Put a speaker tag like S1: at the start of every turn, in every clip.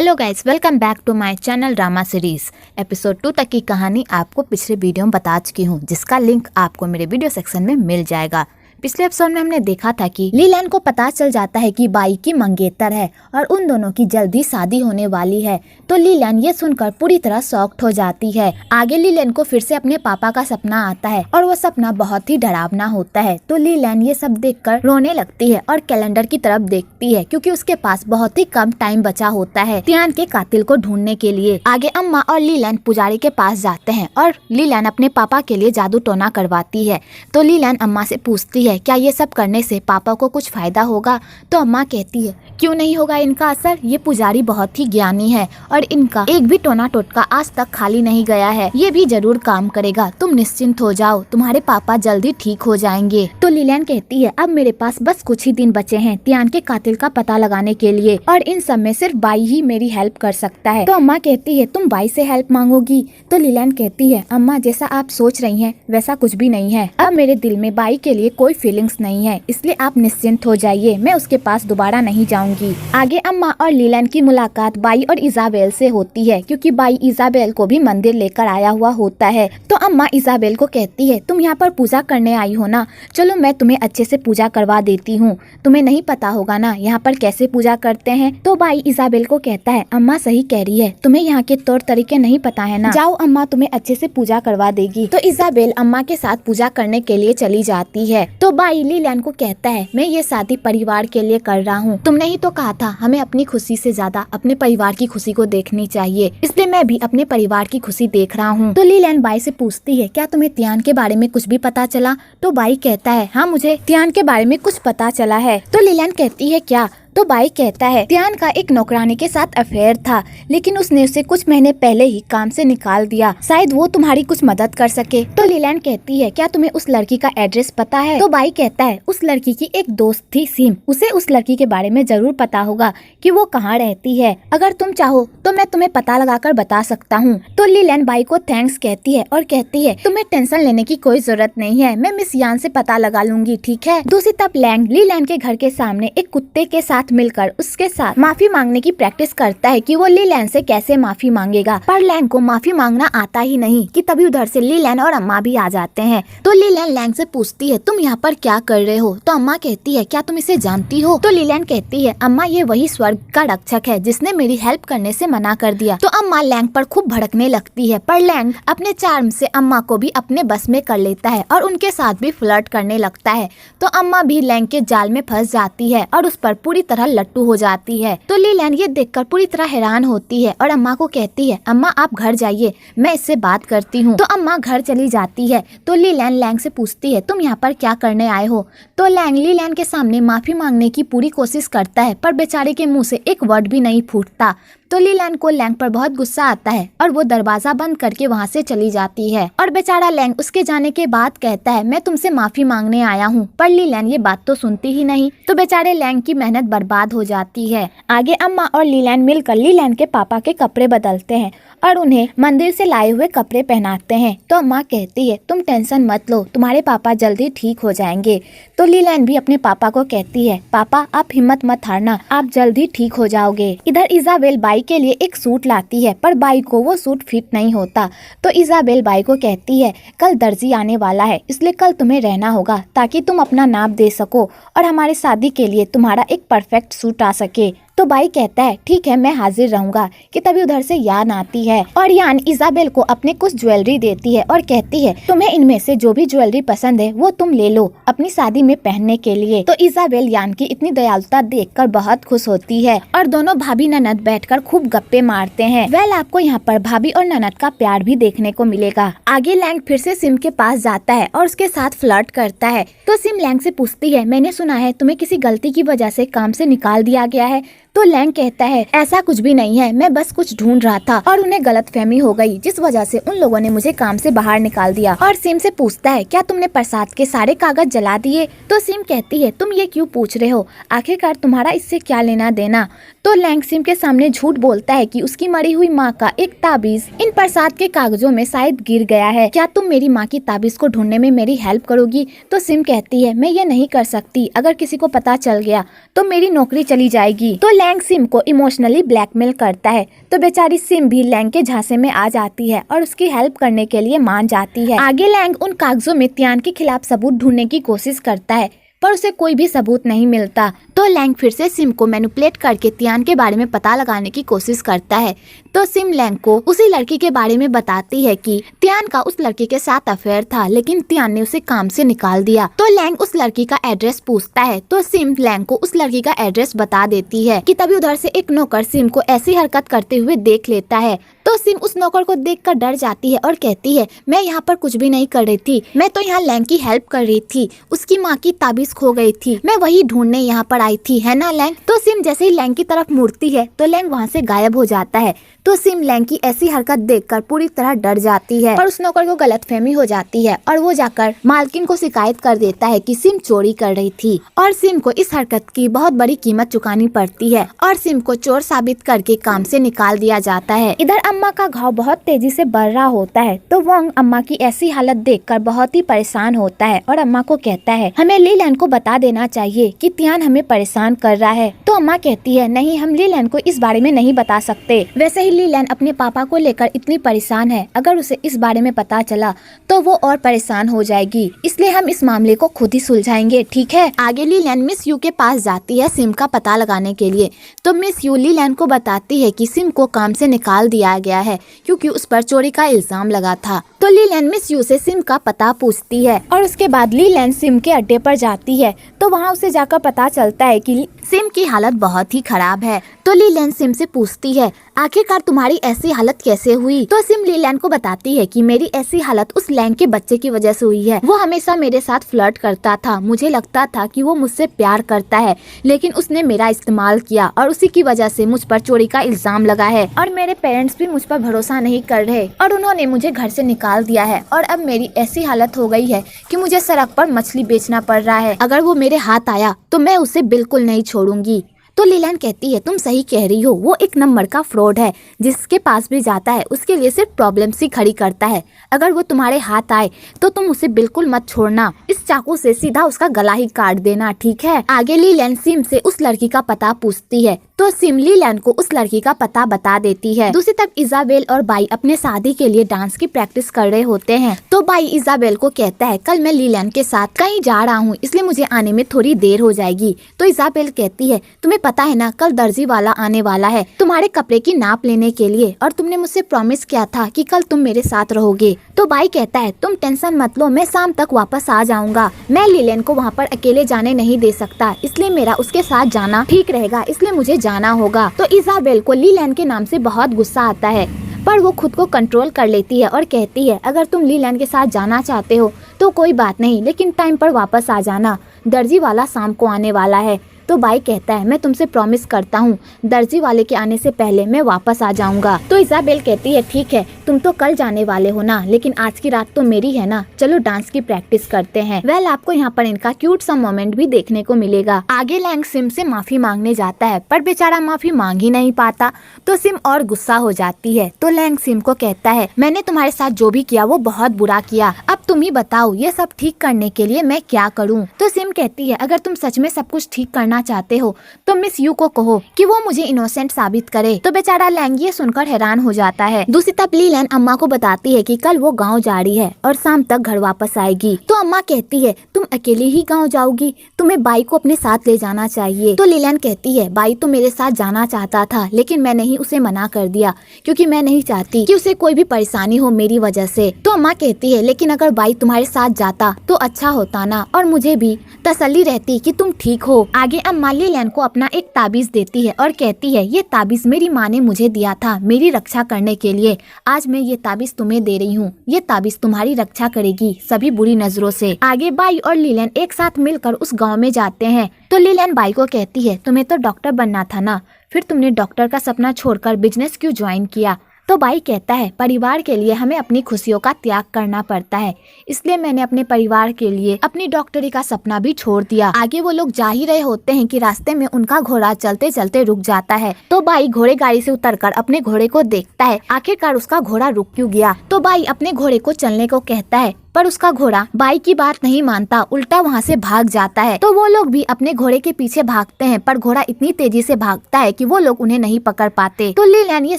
S1: Hello guys, welcome back to my channel drama series. Episode 2 तक की कहानी आपको पिछले वीडियो में बता चुकी हूँ, जिसका लिंक आपको मेरे वीडियो सेक्शन में मिल जाएगा। पिछले एपिसोड में हमने देखा था कि लीलैन को पता चल जाता है कि बाई की मंगेतर है और उन दोनों की जल्दी शादी होने वाली है। तो लीलैन ये सुनकर पूरी तरह शॉक्ड हो जाती है। आगे लीलैन को फिर से अपने पापा का सपना आता है और वो सपना बहुत ही डरावना होता है। तो लीलैन ये सब देखकर रोने लगती है और कैलेंडर की तरफ देखती है, क्योंकि उसके पास बहुत ही कम टाइम बचा होता है तियान के कातिल को ढूंढने के लिए। आगे अम्मा और लीलैन पुजारी के पास जाते हैं और लीलैन अपने पापा के लिए जादू टोना करवाती है। तो लीलैन अम्मा से पूछती है क्या ये सब करने से पापा को कुछ फायदा होगा। तो अम्मा कहती है क्यों नहीं होगा इनका असर, ये पुजारी बहुत ही ज्ञानी है और इनका एक भी टोना टोटका आज तक खाली नहीं गया है, ये भी जरूर काम करेगा। तुम निश्चिंत हो जाओ, तुम्हारे पापा जल्दी ठीक हो जाएंगे। तो लीलैन कहती है अब मेरे पास बस कुछ ही दिन बचे हैं तियान के कातिल का पता लगाने के लिए और इन सब में सिर्फ बाई ही मेरी हेल्प कर सकता है। तो अम्मा कहती है तुम बाई से हेल्प मांगोगी। तो लीलैन कहती है अम्मा जैसा आप सोच रही हैं वैसा कुछ भी नहीं है। अब मेरे दिल में बाई के लिए कोई फीलिंग्स नहीं है, इसलिए आप निश्चिंत हो जाइए, मैं उसके पास दोबारा नहीं जाऊंगी। आगे अम्मा और लीलैन की मुलाकात बाई और इजाबेल से होती है, क्योंकि बाई इजाबेल को भी मंदिर लेकर आया हुआ होता है। तो अम्मा इजाबेल को कहती है तुम यहाँ पर पूजा करने आई हो ना, चलो मैं तुम्हें अच्छे से पूजा करवा देती हूँ, तुम्हें नहीं पता होगा ना यहाँ पर कैसे पूजा करते हैं। तो बाई इजाबेल को कहता है अम्मा सही कह रही है, तुम्हें यहाँ के तौर तरीके नहीं पता है ना, जाओ अम्मा तुम्हें अच्छे से पूजा करवा देगी। तो इजाबेल अम्मा के साथ पूजा करने के लिए चली जाती है। तो बाई लीलैन को कहता है मैं ये शादी परिवार के लिए कर रहा हूँ, तुमने ही तो कहा था हमें अपनी खुशी से ज्यादा अपने परिवार की खुशी को देखनी चाहिए, इसलिए मैं भी अपने परिवार की खुशी देख रहा हूँ। तो लीलैन बाई से पूछती है क्या तुम्हें तियान के बारे में कुछ भी पता चला। तो बाई कहता है हाँ मुझे तियान के बारे में कुछ पता चला है। तो लीलैन कहती है क्या। तो बाई कहता है तियान का एक नौकरानी के साथ अफेयर था, लेकिन उसने उसे कुछ महीने पहले ही काम से निकाल दिया, शायद वो तुम्हारी कुछ मदद कर सके। तो लीलैन कहती है क्या तुम्हें उस लड़की का एड्रेस पता है। तो बाई कहता है उस लड़की की एक दोस्त थी सिम, उसे उस लड़की के बारे में जरूर पता होगा कि वो कहाँ रहती है, अगर तुम चाहो तो मैं तुम्हें पता लगाकर बता सकता हूँ। तो लीलैन बाई को थैंक्स कहती है और कहती है तुम्हें टेंशन लेने की कोई जरूरत नहीं है, मैं मिस यान से पता लगा लूंगी, ठीक है। दूसरी तरफ लैंग लीलैन के घर के सामने एक कुत्ते के साथ मिलकर उसके साथ माफी मांगने की प्रैक्टिस करता है कि वो लीलैन से कैसे माफी मांगेगा, पर लैंग को माफी मांगना आता ही नहीं कि तभी उधर से लीलैन और अम्मा भी आ जाते हैं। तो लीलैन लैंग से पूछती है तुम यहाँ पर क्या कर रहे हो। तो अम्मा कहती है क्या तुम इसे जानती हो। तो लीलैन कहती है अम्मा ये वही स्वर्ग का रक्षक है जिसने मेरी हेल्प करने से मना कर दिया। तो अम्मा लैंग पर खूब भड़कने लगती है, पर लैंग अपने चार्म से अम्मा को भी अपने बस में कर लेता है और उनके साथ भी फ्लर्ट करने लगता है। तो अम्मा भी लैंग के जाल में फंस जाती है और उस पर पूरी तरह लट्टू हो जाती है। तो लीलैन ये देखकर पूरी तरह हैरान होती है और अम्मा को कहती है अम्मा आप घर जाइए, मैं इससे बात करती हूँ। तो अम्मा घर चली जाती है। तो लीलैन लैंग से पूछती है तुम यहाँ पर क्या करने आए हो। तो लैंग लीलैन के सामने माफी मांगने की पूरी कोशिश करता है, पर बेचारे के मुंह से एक वर्ड भी नहीं फूटता। तो लीलैन को लैंग पर बहुत गुस्सा आता है और वो दरवाजा बंद करके वहाँ से चली जाती है और बेचारा लैंग उसके जाने के बाद कहता है मैं तुमसे माफी मांगने आया हूँ, पर लीलैन ये बात तो सुनती ही नहीं। तो बेचारे लैंग की मेहनत बर्बाद हो जाती है। आगे अम्मा और लीलैन मिलकर लीलैन के पापा के कपड़े बदलते हैं और उन्हें मंदिर से लाए हुए कपड़े पहनाते हैं। तो अम्मा कहती है तुम टेंशन मत लो, तुम्हारे पापा जल्दी ठीक हो जाएंगे। तो लीलैन भी अपने पापा को कहती है पापा आप हिम्मत मत हारना, आप जल्दी ठीक हो जाओगे। इधर इजाबेल बाई के लिए एक सूट लाती है, पर बाई को वो सूट फिट नहीं होता। तो इजाबेल बाई को कहती है कल दर्जी आने वाला है, इसलिए कल तुम्हें रहना होगा ताकि तुम अपना नाप दे सको और हमारे शादी के लिए तुम्हारा एक परफेक्ट सूट आ सके। तो बाई कहता है ठीक है मैं हाजिर रहूंगा। कि तभी उधर से यान आती है और यान इजाबेल को अपने कुछ ज्वेलरी देती है और कहती है तुम्हें इनमें से जो भी ज्वेलरी पसंद है वो तुम ले लो अपनी शादी में पहनने के लिए। तो इजाबेल यान की इतनी दयालुता देखकर बहुत खुश होती है और दोनों भाभी ननद बैठकर खूब गप्पे मारते हैं। वेल आपको यहाँ पर भाभी और ननद का प्यार भी देखने को मिलेगा। आगे लैंग फिर से सिम के पास जाता है और उसके साथ फ्लर्ट करता है। तो सिम लैंग से पूछती है मैंने सुना है तुम्हें किसी गलती की वजह से काम से निकाल दिया गया है। तो लैंग कहता है ऐसा कुछ भी नहीं है, मैं बस कुछ ढूंढ रहा था और उन्हें गलतफहमी हो गई जिस वजह से उन लोगों ने मुझे काम से बाहर निकाल दिया। और सिम से पूछता है क्या तुमने प्रसाद के सारे कागज जला दिए। तो सिम कहती है तुम ये क्यों पूछ रहे हो, आखिरकार तुम्हारा इससे क्या लेना देना। तो लैंग सिम के सामने झूठ बोलता है कि उसकी मरी हुई माँ का एक ताबीज इन प्रसाद के कागजों में शायद गिर गया है, क्या तुम मेरी माँ की ताबीज को ढूंढने में मेरी हेल्प करोगी। तो सिम कहती है मैं ये नहीं कर सकती, अगर किसी को पता चल गया तो मेरी नौकरी चली जाएगी। तो लैंग सिम को इमोशनली ब्लैकमेल करता है। तो बेचारी सिम भी लैंग के झांसे में आ जाती है और उसकी हेल्प करने के लिए मान जाती है। आगे लैंग उन कागजों में तियान के खिलाफ सबूत ढूंढने की कोशिश करता है, पर उसे कोई भी सबूत नहीं मिलता। तो लैंग फिर से सिम को मैनिपुलेट करके तियान के बारे में पता लगाने की कोशिश करता है। तो सिम लैंग को उसी लड़की के बारे में बताती है कि तियान का उस लड़की के साथ अफेयर था, लेकिन तियान ने उसे काम से निकाल दिया। तो लैंग उस लड़की का एड्रेस पूछता है, तो सिम लैंग को उस लड़की का एड्रेस बता देती है कि तभी उधर से एक नौकर सिम को ऐसी हरकत करते हुए देख लेता है। तो सिम उस नौकर को देखकर डर जाती है और कहती है, मैं यहाँ पर कुछ भी नहीं कर रही थी, मैं तो यहाँ लैंग की हेल्प कर रही थी। उसकी माँ की ताबीज खो गई थी, मैं वही ढूंढने यहाँ पर आई थी, है ना लैंग। तो सिम जैसे ही लैंग की तरफ मुड़ती है तो लैंग वहाँ से गायब हो जाता है। तो सिम लैंग की ऐसी हरकत देखकर पूरी तरह डर जाती है और उस नौकर को गलतफहमी हो जाती है और वो जाकर मालकिन को शिकायत कर देता है कि सिम चोरी कर रही थी और सिम को इस हरकत की बहुत बड़ी कीमत चुकानी पड़ती है और सिम को चोर साबित करके काम से निकाल दिया जाता है। इधर अम्मा का घाव बहुत तेजी से बढ़ रहा होता है। तो वोंग अम्मा की ऐसी हालत देखकर बहुत ही परेशान होता है और अम्मा को कहता है, हमें ली लैन को बता देना चाहिए कि तियान हमें परेशान कर रहा है। तो अम्मा कहती है, नहीं, हम ली लैन को इस बारे में नहीं बता सकते। वैसे ही ली लैन अपने पापा को लेकर इतनी परेशान है, अगर उसे इस बारे में पता चला तो वो और परेशान हो जाएगी, इसलिए हम इस मामले को खुद ही सुलझाएंगे, ठीक है। आगे ली लैन मिस यू के पास जाती है सिम का पता लगाने के लिए। तो मिस यू ली लैन को बताती है कि सिम को काम से निकाल दिया गया है क्योंकि उस पर चोरी का इल्जाम लगा था। तो ली लैन मिस यू से सिम का पता पूछती है और उसके बाद ली लैन सिम के अड्डे पर जाती है। तो वहाँ उसे जाकर पता चलता है कि सिम की हालत बहुत ही खराब है। तो ली लैन सिम से पूछती है, आखिरकार तुम्हारी ऐसी हालत कैसे हुई। तो सिम ली लैन को बताती है कि मेरी ऐसी हालत उस लैंग के बच्चे की वजह से हुई है। वो हमेशा मेरे साथ फ्लर्ट करता था, मुझे लगता था कि वो मुझसे प्यार करता है, लेकिन उसने मेरा इस्तेमाल किया और उसी की वजह से मुझ पर चोरी का इल्जाम लगा है और मेरे पेरेंट्स भी मुझ पर भरोसा नहीं कर रहे और उन्होंने मुझे घर से निकाल दिया है और अब मेरी ऐसी हालत हो गई है कि मुझे सड़क पर मछली बेचना पड़ रहा है। अगर वो मेरे हाथ आया तो मैं उसे बिल्कुल नहीं छोड़ूंगी। तो ली लैन कहती है, तुम सही कह रही हो, वो एक नंबर का फ्रॉड है, जिसके पास भी जाता है उसके लिए सिर्फ प्रॉब्लम्स ही खड़ी करता है। अगर वो तुम्हारे हाथ आए तो तुम उसे बिल्कुल मत छोड़ना, इस चाकू से सीधा उसका गला ही काट देना, ठीक है। आगे ली लैन सिम से उस लड़की का पता पूछती है। तो सिम ली लैन को उस लड़की का पता बता देती है। दूसरी तरफ इजाबेल और बाई अपने शादी के लिए डांस की प्रैक्टिस कर रहे होते हैं। तो बाई इजाबेल को कहता है, कल मैं ली लैन के साथ कहीं जा रहा हूँ, इसलिए मुझे आने में थोड़ी देर हो जाएगी। तो इजाबेल कहती है, तुम्हें पता है ना, कल दर्जी वाला आने वाला है तुम्हारे कपड़े की नाप लेने के लिए और तुमने मुझसे प्रॉमिस किया था कि कल तुम मेरे साथ रहोगे। तो बाई कहता है, तुम टेंशन मत लो, मैं शाम तक वापस आ जाऊंगा। मैं ली लैन को वहाँ पर अकेले जाने नहीं दे सकता, इसलिए मेरा उसके साथ जाना ठीक रहेगा, इसलिए मुझे जाना होगा। तो इजाबेल को ली लैन के नाम से बहुत गुस्सा आता है, पर वो खुद को कंट्रोल कर लेती है और कहती है, अगर तुम ली लैन के साथ जाना चाहते हो तो कोई बात नहीं, लेकिन टाइम पर वापस आ जाना, दर्जी वाला शाम को आने वाला है। तो बाई कहता है, मैं तुमसे प्रॉमिस करता हूँ दर्जी वाले के आने से पहले मैं वापस आ जाऊंगा। तो इजाबेल कहती है, ठीक है, तुम तो कल जाने वाले हो ना, लेकिन आज की रात तो मेरी है ना, चलो डांस की प्रैक्टिस करते हैं। वेल, आपको यहाँ पर इनका क्यूट सा मोमेंट भी देखने को मिलेगा। आगे लैंग सिम से माफी मांगने जाता है, पर बेचारा माफी मांग ही नहीं पाता। तो सिम और गुस्सा हो जाती है। तो लैंग सिम को कहता है, मैंने तुम्हारे साथ जो भी किया वो बहुत बुरा किया, अब तुम ही बताओ ये सब ठीक करने के लिए मैं क्या करूँ। तो सिम कहती है, अगर तुम सच में सब कुछ ठीक करना चाहते हो तो मिस यू को कहो कि वो मुझे इनोसेंट साबित करे। तो बेचारा लैंग ये सुनकर हैरान हो जाता है। दूसरी तरफ ली लैन अम्मा को बताती है कि कल वो गांव जा रही है और शाम तक घर वापस आएगी। तो अम्मा कहती है, तुम अकेली ही गांव जाओगी, तुम्हें बाई को अपने साथ ले जाना चाहिए। तो ली लैन कहती है, बाई तो मेरे साथ जाना चाहता था, लेकिन मैंने ही उसे मना कर दिया क्योंकि मैं नहीं चाहती कि उसे कोई भी परेशानी हो मेरी वजह से। तो अम्मा कहती है, लेकिन अगर बाई तुम्हारे साथ जाता तो अच्छा होता ना, और मुझे भी तसल्ली रहती कि तुम ठीक हो। आगे अम्मा ली लैन को अपना एक ताबीज देती है और कहती है, ये ताबीज मेरी माँ ने मुझे दिया था मेरी रक्षा करने के लिए, आज मैं ये ताबीज तुम्हें दे रही हूँ, ये ताबीज तुम्हारी रक्षा करेगी सभी बुरी नजरों से। आगे बाई और ली लैन एक साथ मिलकर उस गाँव में जाते हैं। तो ली लैन बाई को कहती है, तुम्हें तो डॉक्टर बनना था ना, फिर तुमने डॉक्टर का सपना छोड़कर बिजनेस क्यों ज्वाइन किया। तो बाई कहता है, परिवार के लिए हमें अपनी खुशियों का त्याग करना पड़ता है, इसलिए मैंने अपने परिवार के लिए अपनी डॉक्टरी का सपना भी छोड़ दिया। आगे वो लोग जा ही रहे होते हैं कि रास्ते में उनका घोड़ा चलते चलते रुक जाता है। तो बाई घोड़े गाड़ी से उतरकर अपने घोड़े को देखता है, आखिरकार उसका घोड़ा रुक क्यों गया। तो बाई अपने घोड़े को चलने को कहता है, पर उसका घोड़ा बाई की बात नहीं मानता, उल्टा वहाँ से भाग जाता है। तो वो लोग भी अपने घोड़े के पीछे भागते हैं, पर घोड़ा इतनी तेजी से भागता है कि वो लोग उन्हें नहीं पकड़ पाते। तो लीलैन ये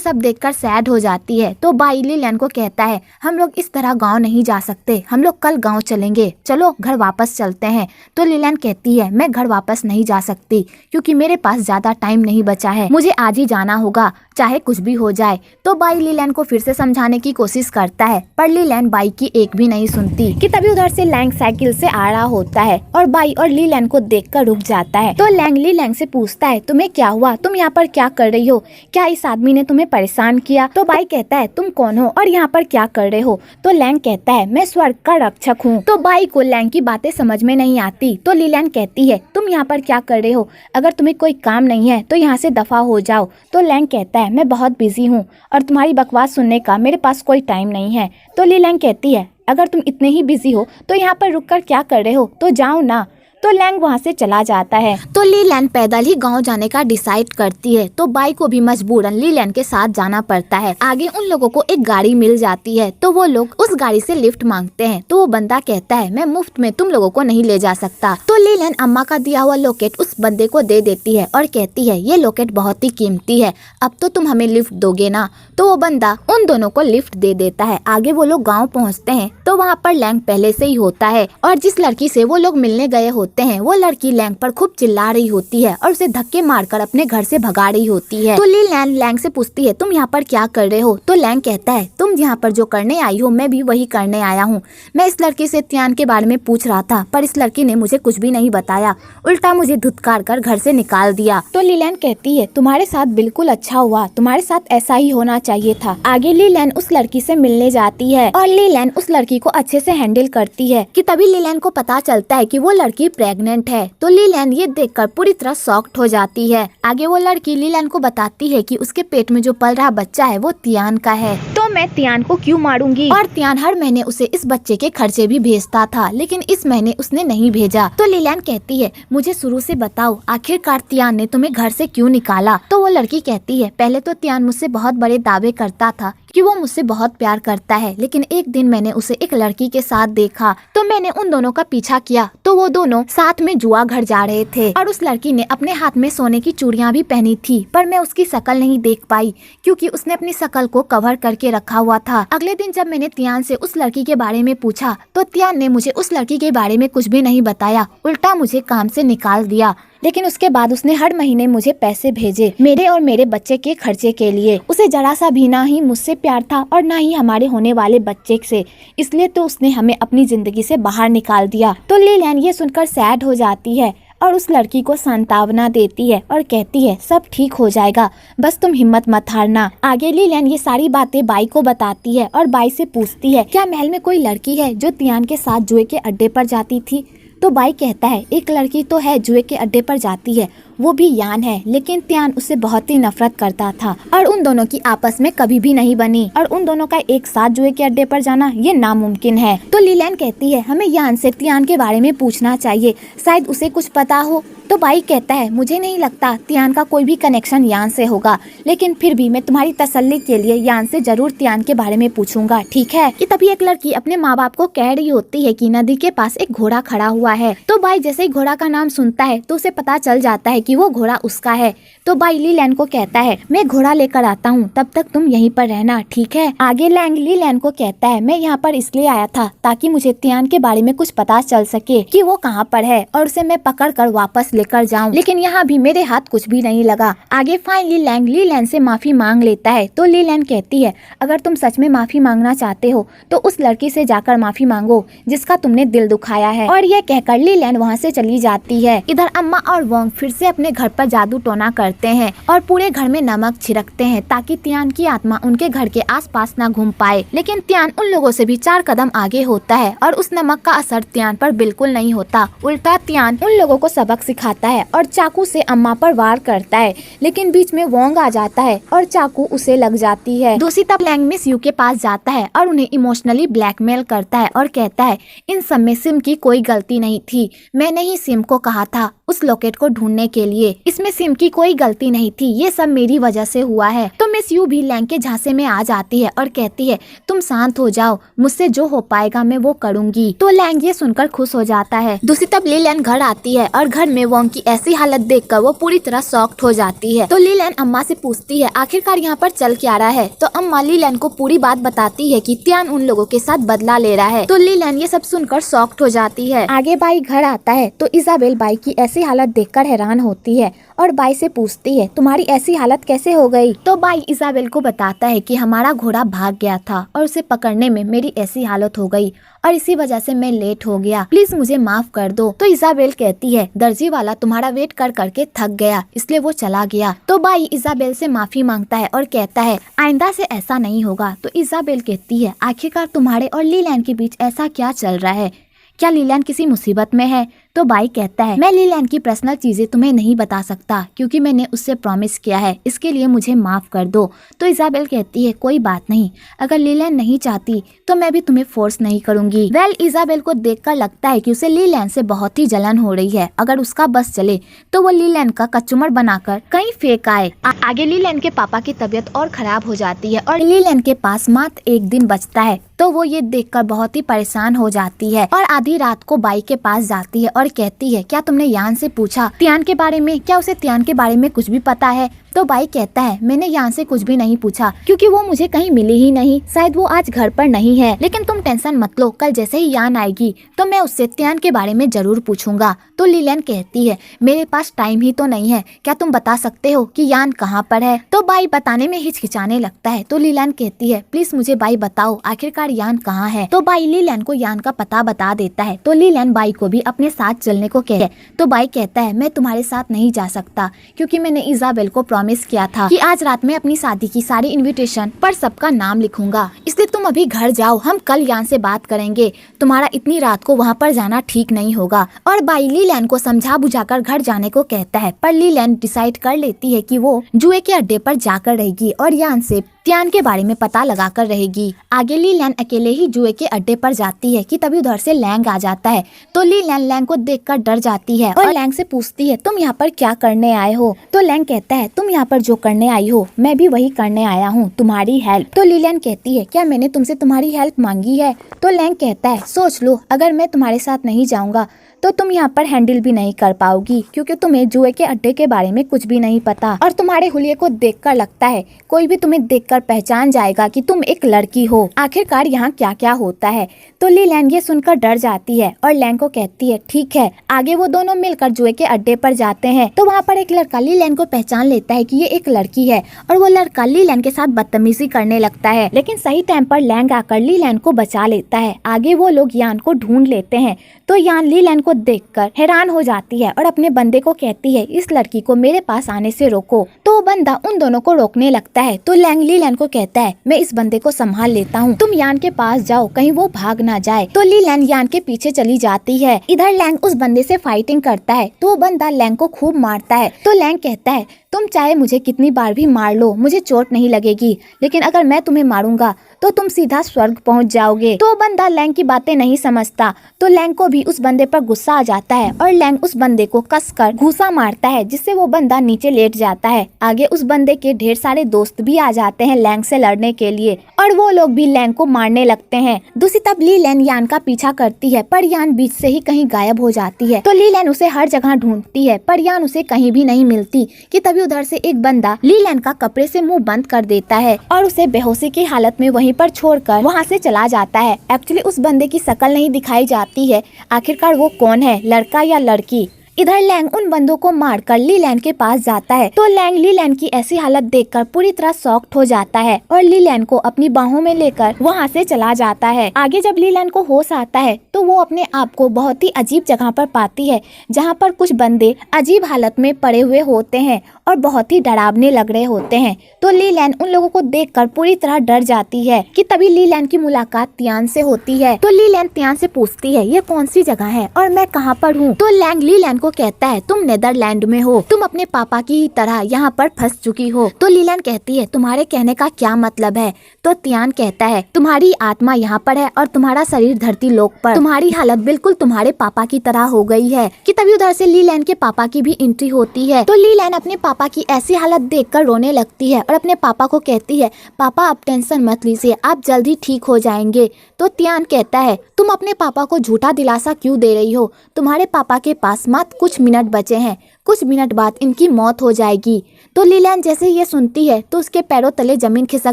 S1: सब देखकर सैड हो जाती है। तो बाई लीलैन को कहता है, हम लोग इस तरह गाँव नहीं जा सकते, हम लोग कल गाँव चलेंगे, चलो घर वापस चलते हैं। तो लीलैन कहती है, मैं घर वापस नहीं जा सकती क्योंकि मेरे पास ज्यादा टाइम नहीं बचा है, मुझे आज ही जाना होगा, चाहे कुछ भी हो जाए। तो बाई लीलैन को फिर से समझाने की कोशिश करता है, पर लीलैन बाई की एक भी नहीं सुनती। कि तभी उधर से लैंग साइकिल से आ रहा होता है और बाई और लीलैन को देखकर रुक जाता है। तो लैंग लीलैन से पूछता है, तुम्हें क्या हुआ, तुम यहाँ पर क्या कर रही हो, क्या इस आदमी ने तुम्हें परेशान किया? तो बाई कहता है, तुम कौन हो और यहाँ पर क्या कर रहे हो? तो लैंग कहता है, मैं स्वर्ग का रक्षक हूँ। तो बाई को लैंग की बातें समझ में नहीं आती। तो लीलैन कहती है, तुम यहाँ पर क्या कर रहे हो, अगर तुम्हें कोई काम नहीं है तो यहाँ से दफा हो जाओ। तो लैंग कहता है, मैं बहुत बिजी हूँ और तुम्हारी बकवास सुनने का मेरे पास कोई टाइम नहीं है। तो लीलैंग कहती है, अगर तुम इतने ही बिजी हो तो यहाँ पर रुककर क्या कर रहे हो, तो जाओ ना। तो लैंग वहाँ से चला जाता है। तो लीलैन पैदल ही गांव जाने का डिसाइड करती है। तो बाई को भी मजबूरन लीलैन के साथ जाना पड़ता है। आगे उन लोगों को एक गाड़ी मिल जाती है, तो वो लोग उस गाड़ी से लिफ्ट मांगते हैं। तो वो बंदा कहता है, मैं मुफ्त में तुम लोगों को नहीं ले जा सकता। तो लीलैन अम्मा का दिया हुआ लॉकेट उस बंदे को दे देती है और कहती है, ये लॉकेट बहुत ही कीमती है, अब तो तुम हमें लिफ्ट दोगे ना? तो वो बंदा उन दोनों को लिफ्ट दे देता है। आगे वो लोग गाँव पहुँचते हैं तो वहाँ पर लैंग पहले से ही होता है और जिस लड़की से वो लोग मिलने गए होते हैं वो लड़की लैंग पर खूब चिल्ला रही होती है और उसे धक्के मारकर अपने घर से भगा रही होती है। तो लीलैन लैंग से पूछती है, तुम यहाँ पर क्या कर रहे हो? तो लैंग कहता है, तुम यहाँ पर जो करने आई हो मैं भी वही करने आया हूँ। मैं इस लड़की से त्यान के बारे में पूछ रहा था, पर इस लड़की ने मुझे कुछ भी नहीं बताया, उल्टा मुझे धुतकार कर घर से निकाल दिया। तो लीलैन कहती है, तुम्हारे साथ बिल्कुल अच्छा हुआ, तुम्हारे साथ ऐसा ही होना चाहिए था। आगे लीलैन उस लड़की से मिलने जाती है और लीलैन उस लड़की को अच्छे से हैंडल करती है। कि तभी लीलैन को पता चलता है कि वो लड़की प्रेग्नेंट है। तो लीलैन ये देखकर पूरी तरह शॉक्ड हो जाती है। आगे वो लड़की लीलैन को बताती है कि उसके पेट में जो पल रहा बच्चा है वो त्यान का है, तो मैं त्यान को क्यों मारूंगी? और त्यान हर महीने उसे इस बच्चे के खर्चे भी भेजता था, लेकिन इस महीने उसने नहीं भेजा। तो लीलैन कहती है, मुझे शुरू से बताओ, आखिरकार त्यान ने तुम्हें घर से क्यों निकाला? तो वो लड़की कहती है, पहले तो त्यान मुझसे बहुत बड़े दावे करता था कि वो मुझसे बहुत प्यार करता है, लेकिन एक दिन मैंने उसे एक लड़की के साथ देखा, तो मैंने उन दोनों का पीछा किया। तो वो दोनों साथ में जुआ घर जा रहे थे और उस लड़की ने अपने हाथ में सोने की चूड़ियां भी पहनी थी, पर मैं उसकी शक्ल नहीं देख पाई क्योंकि उसने अपनी शक्ल को कवर करके रखा हुआ था। अगले दिन जब मैंने त्यान से उस लड़की के बारे में पूछा तो त्यान ने मुझे उस लड़की के बारे में कुछ भी नहीं बताया, उल्टा मुझे काम से निकाल दिया। लेकिन उसके बाद उसने हर महीने मुझे पैसे भेजे मेरे और मेरे बच्चे के खर्चे के लिए। उसे जरा सा भी ना ही मुझसे प्यार था और ना ही हमारे होने वाले बच्चे से, इसलिए तो उसने हमें अपनी जिंदगी से बाहर निकाल दिया। तो लीलैन ये सुनकर सैड हो जाती है और उस लड़की को सांत्वना देती है और कहती है, सब ठीक हो जाएगा, बस तुम हिम्मत मत हारना। आगे लीलैन ये सारी बातें बाई को बताती है और बाई से पूछती है, क्या महल में कोई लड़की है जो त्यान के साथ जुए के अड्डे पर जाती थी? तो बाई कहता है, एक लड़की तो है जुए के अड्डे पर जाती है, वो भी यान है, लेकिन त्यान उससे बहुत ही नफरत करता था और उन दोनों की आपस में कभी भी नहीं बनी और उन दोनों का एक साथ जुए के अड्डे पर जाना ये नामुमकिन है। तो लीलैन कहती है, हमें यान से त्यान के बारे में पूछना चाहिए, शायद उसे कुछ पता हो। तो बाई कहता है, मुझे नहीं लगता त्यान का कोई भी कनेक्शन यान से होगा, लेकिन फिर भी मैं तुम्हारी तसल्ली के लिए यान से जरूर त्यान के बारे में पूछूंगा, ठीक है? कि तभी एक लड़की अपने माँ बाप को कह रही होती है कि नदी के पास एक घोड़ा खड़ा हुआ है। तो बाई जैसे ही घोड़ा का नाम सुनता है तो उसे पता चल जाता है कि वो घोड़ा उसका है। तो बाई लीलैन को कहता है, मैं घोड़ा लेकर आता हूँ, तब तक तुम यहीं पर रहना, ठीक है? आगे लैंग लीलैन को कहता है, मैं यहाँ पर इसलिए आया था ताकि मुझे त्यान के बारे में कुछ पता चल सके कि वो कहाँ पर है और उसे मैं पकड़ कर वापस लेकर जाऊँ, लेकिन यहाँ भी मेरे हाथ कुछ भी नहीं लगा। आगे फाइनली लैंग लीलैन से माफी मांग लेता है। तो लीलैन कहती है, अगर तुम सच में माफी मांगना चाहते हो तो उस लड़की से जाकर माफी मांगो जिसका तुमने दिल दुखाया है। और ये कहकर लीलैन वहाँ से चली जाती है। इधर अम्मा और वोंग फिर से अपने घर पर जादू टोना करते हैं और पूरे घर में नमक छिड़कते हैं ताकि त्यान की आत्मा उनके घर के आसपास ना घूम पाए, लेकिन त्यान उन लोगों से भी 4 कदम आगे होता है और उस नमक का असर त्यान पर बिल्कुल नहीं होता। उल्टा त्यान उन लोगों को सबक सिखाता है और चाकू से अम्मा पर वार करता है, लेकिन बीच में वोंग आ जाता है और चाकू उसे लग जाती है। दूसरी तरफ लैंग मिस यू के पास जाता है और उन्हें इमोशनली ब्लैकमेल करता है और कहता है, इन सब में सिम की कोई गलती नहीं थी, मैंने ही सिम को कहा था उस लॉकेट को ढूंढने के लिए, इसमें सिम की कोई गलती नहीं थी, ये सब मेरी वजह से हुआ है। तो मिस यू भी लैंग के झांसे में आ जाती है और कहती है तुम शांत हो जाओ, मुझसे जो हो पाएगा मैं वो करूंगी। तो लैंग ये सुनकर खुश हो जाता है। दूसरी तरफ ली लैन घर आती है और घर में वोंग की ऐसी हालत देखकर वो पूरी तरह शॉक्ड हो जाती है। तो ली लैन अम्मा से पूछती है आखिरकार यहाँ पर चल क्या रहा है। तो अम्मा ली लैन को पूरी बात बताती है कि त्यान उन लोगों के साथ बदला ले रहा है। तो ली लैन ये सब सुनकर शॉक्ड हो जाती है। आगे बाई घर आता है तो इजाबेल बाई की ऐसी हालत देखकर हैरान होती है और बाई से पूछती है तुम्हारी ऐसी हालत कैसे हो गई। तो बाई इजाबेल को बताता है कि हमारा घोड़ा भाग गया था और उसे पकड़ने में मेरी ऐसी हालत हो गई और इसी वजह से मैं लेट हो गया, प्लीज मुझे माफ कर दो। तो इजाबेल कहती है दर्जी वाला तुम्हारा वेट कर करके थक गया इसलिए वो चला गया। तो बाई इजाबेल से माफी मांगता है और कहता है आइंदा से ऐसा नहीं होगा। तो इजाबेल कहती है आखिरकार तुम्हारे और ली लैन के बीच ऐसा क्या चल रहा है, क्या ली लैन किसी मुसीबत में है। तो बाई कहता है मैं ली लैन की पर्सनल चीजें तुम्हें नहीं बता सकता क्योंकि मैंने उससे प्रॉमिस किया है, इसके लिए मुझे माफ कर दो। तो इजाबेल कहती है कोई बात नहीं, अगर ली लैन नहीं चाहती तो मैं भी तुम्हें फोर्स नहीं करूंगी। वेल इजाबेल को देखकर लगता है कि उसे ली लैन से बहुत ही जलन हो रही है, अगर उसका बस चले तो वो ली लैन का कचूमर बनाकर कहीं फेंक आए। आगे ली लैन के पापा की तबीयत और खराब हो जाती है और ली लैन के पास मात्र एक दिन बचता है। तो वो ये देखकर बहुत ही परेशान हो जाती है और आधी रात को बाई के पास जाती है और कहती है क्या तुमने यान से पूछा त्यान के बारे में, क्या उसे त्यान के बारे में कुछ भी पता है। तो बाई कहता है मैंने यान से कुछ भी नहीं पूछा क्योंकि वो मुझे कहीं मिली ही नहीं, शायद वो आज घर पर नहीं है, लेकिन तुम टेंशन मत लो, कल जैसे ही यान आएगी तो मैं उससे त्यान के बारे में जरूर पूछूंगा। तो ली लैन कहती है मेरे पास टाइम ही तो नहीं है, क्या तुम बता सकते हो कि यान कहाँ पर है। तो बाई बताने में हिचकिचाने लगता है। तो ली लैन कहती है प्लीज मुझे बाई बताओ आखिरकार यान कहाँ है। तो बाई ली लैन को यान का पता बता देता है। तो ली लैन बाई को भी अपने साथ चलने को कहता है। तो बाई कहता है मैं तुम्हारे साथ नहीं जा सकता क्योंकि मैंने इजाबेल को प्रॉमिस किया था कि आज रात में अपनी शादी की सारी इनविटेशन पर सबका नाम लिखूंगा, इसलिए तुम अभी घर जाओ, हम कल यान से बात करेंगे, तुम्हारा इतनी रात को वहाँ पर जाना ठीक नहीं होगा। और बाई ली लैन को समझा बुझाकर घर जाने को कहता है, पर ली लैन डिसाइड कर लेती है कि वो जुए के अड्डे पर जाकर रहेगी और यान से त्यान के बारे में पता लगाकर रहेगी। आगे ली लैन अकेले ही जुए के अड्डे पर जाती है कि तभी उधर से लैंग आ जाता है। तो ली लैन लैंग को देखकर डर जाती है और लैंग से पूछती है तुम यहाँ पर क्या करने आए हो। तो लैंग कहता है तुम यहाँ पर जो करने आई हो मैं भी वही करने आया हूँ, तुम्हारी हेल्प। तो ली लैन कहती है क्या मैंने तुमसे तुम्हारी हेल्प मांगी है। तो लैंग कहता है सोच लो, अगर मैं तुम्हारे साथ नहीं जाऊंगा तो तुम यहाँ पर हैंडल भी नहीं कर पाओगी क्योंकि तुम्हें जुए के अड्डे के बारे में कुछ भी नहीं पता और तुम्हारे हुलिये को देखकर लगता है कोई भी तुम्हें देखकर पहचान जाएगा कि तुम एक लड़की हो। आखिरकार यहाँ क्या क्या होता है। तो ली लैन ये सुनकर डर जाती है और लैंग को कहती है ठीक है। आगे वो दोनों मिलकर जुए के अड्डे पर जाते हैं। तो वहाँ पर एक लड़का ली लैन को पहचान लेता है कि ये एक लड़की है और वो लड़का ली लैन के साथ बदतमीजी करने लगता है, लेकिन सही टाइम पर लैंग आकर ली लैन को बचा लेता है। आगे वो लोग यान को ढूंढ लेते हैं। तो यान ली लैन को देखकर हैरान हो जाती है और अपने बंदे को कहती है इस लड़की को मेरे पास आने से रोको। तो वो बंदा उन दोनों को रोकने लगता है। तो लैंग ली लैन को कहता है मैं इस बंदे को संभाल लेता हूँ, तुम यान के पास जाओ, कहीं वो भाग ना जाए। तो ली लैन यान के पीछे चली जाती है। इधर लैंग उस बंदे से फाइटिंग करता है तो वो बंदा लैंग को खूब मारता है। तो लैंग कहता है तुम चाहे मुझे कितनी बार भी मार लो, मुझे चोट नहीं लगेगी, लेकिन अगर मैं तुम्हें मारूंगा तो तुम सीधा स्वर्ग पहुंच जाओगे। तो बंदा लैंग की बातें नहीं समझता। तो लैंग को भी उस बंदे पर गुस्सा आ जाता है और लैंग उस बंदे को कसकर घूसा मारता है जिससे वो बंदा नीचे लेट जाता है। आगे उस बंदे के ढेर सारे दोस्त भी आ जाते हैं लैंग से लड़ने के लिए और वो लोग भी लैंग को मारने लगते हैं। दूसरी तरफ ली लैन यान का पीछा करती है पर यान बीच से ही कहीं गायब हो जाती है। तो ली लैन उसे हर जगह ढूंढती है पर यान उसे कहीं भी नहीं मिलती कि तभी उधर से एक बंदा ली लैन का कपड़े से मुंह बंद कर देता है और उसे बेहोशी की हालत में वहीं पर छोड़कर वहां से चला जाता है। एक्चुअली उस बंदे की शक्ल नहीं दिखाई जाती है, आखिरकार वो कौन है, लड़का या लड़की। इधर लैंग उन बंदों को मारकर ली लैन के पास जाता है। तो लैंग ली लैन की ऐसी हालत देखकर पूरी तरह शॉक्ड हो जाता है और ली लैन को अपनी बाहों में लेकर वहां से चला जाता है। आगे जब ली लैन को होश आता है तो वो अपने आप को बहुत ही अजीब जगह पर पाती है जहाँ पर कुछ बंदे अजीब हालत में पड़े हुए होते हैं और बहुत ही डरावने लग रहे होते हैं। तो ली लैन उन लोगों को देखकर पूरी तरह डर जाती है कि तभी ली लैन की मुलाकात त्यान से होती है। तो ली लैन त्यान से पूछती है ये कौन सी जगह है और मैं कहाँ पर हूँ। तो लैंग ली लैन को कहता है तुम नेदरलैंड में हो, तुम अपने पापा की ही तरह यहाँ पर फंस चुकी हो। तो ली लैन कहती है तुम्हारे कहने का क्या मतलब है। तो त्यान कहता है तुम्हारी आत्मा यहाँ पर है और तुम्हारा शरीर धरती लोक पर, तुम्हारी हालत बिल्कुल तुम्हारे पापा की तरह हो गई है। कि तभी उधर से ली लैन के पापा की भी एंट्री होती है। तो ली लैन अपने पापा पापा की ऐसी हालत देखकर रोने लगती है और अपने पापा को कहती है, पापा आप टेंशन मत लीजिए, आप जल्दी ठीक हो जाएंगे। तो तियान कहता है, तुम अपने पापा को झूठा दिलासा क्यों दे रही हो? तुम्हारे पापा के पास मात्र कुछ मिनट बचे हैं, कुछ मिनट बाद इनकी मौत हो जाएगी। तो लीलैन जैसे ये सुनती है तो उसके पैरों तले जमीन खिसक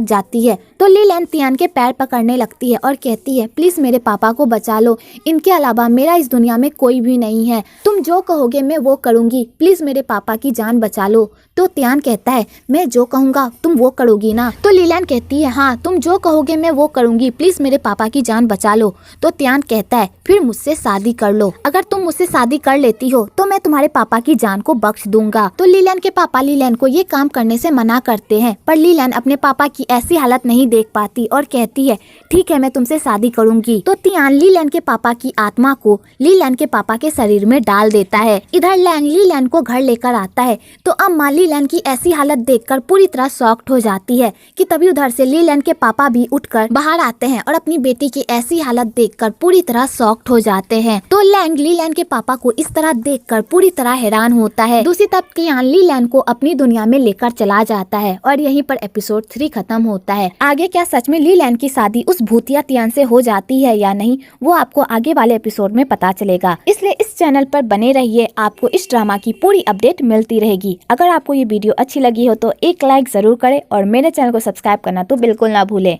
S1: जाती है। तो लीलैन तियान के पैर पकड़ने लगती है और कहती है, प्लीज मेरे पापा को बचा लो, इनके अलावा मेरा इस दुनिया में कोई भी नहीं है, तुम जो कहोगे मैं वो करूंगी, प्लीज मेरे पापा की जान बचा लो। तो तियान कहता है, मैं जो कहूँगा तुम वो करोगी ना? तो लीलैन कहती है, हाँ तुम जो कहोगे मैं वो करूंगी, प्लीज मेरे पापा की जान बचा लो। तो तियान कहता है, फिर मुझसे शादी कर लो, अगर तुम मुझसे शादी कर लेती हो तो मैं तुम्हारे पापा की जान को बख्श दूंगा। तो लीलैन के पापा लीलैन को ये काम करने से मना करते हैं, पर लीलैन अपने पापा की ऐसी हालत नहीं देख पाती और कहती है, ठीक है मैं तुमसे शादी करूंगी। तो तियान लीलैन के पापा की आत्मा को लीलैन के पापा के शरीर में डाल देता है। इधर लैंग लीलैन को घर लेकर आता है तो अम्मा लीलैन की ऐसी हालत देखकर पूरी तरह शॉक्ड हो जाती है कि तभी उधर से लीलैन के पापा भी उठकर बाहर आते हैं और अपनी बेटी की ऐसी हालत देखकर पूरी तरह शॉक्ड हो जाते हैं। तो लैंग लीलैन के पापा को इस तरह देखकर पूरी तरह हैरान होता है। दूसरी तरफ तियान लीलैन को अपनी दुनिया में लेकर चला जाता है और यहीं पर एपिसोड 3 खत्म होता है। आगे क्या सच में लीलैन की शादी उस भूतिया तियान से हो जाती है या नहीं, वो आपको आगे वाले एपिसोड में पता चलेगा। इसलिए इस चैनल पर बने रहिए, आपको इस ड्रामा की पूरी अपडेट मिलती रहेगी। अगर आपको ये वीडियो अच्छी लगी हो तो एक लाइक जरूर करें और मेरे चैनल को सब्सक्राइब करना तो बिल्कुल ना भूलें।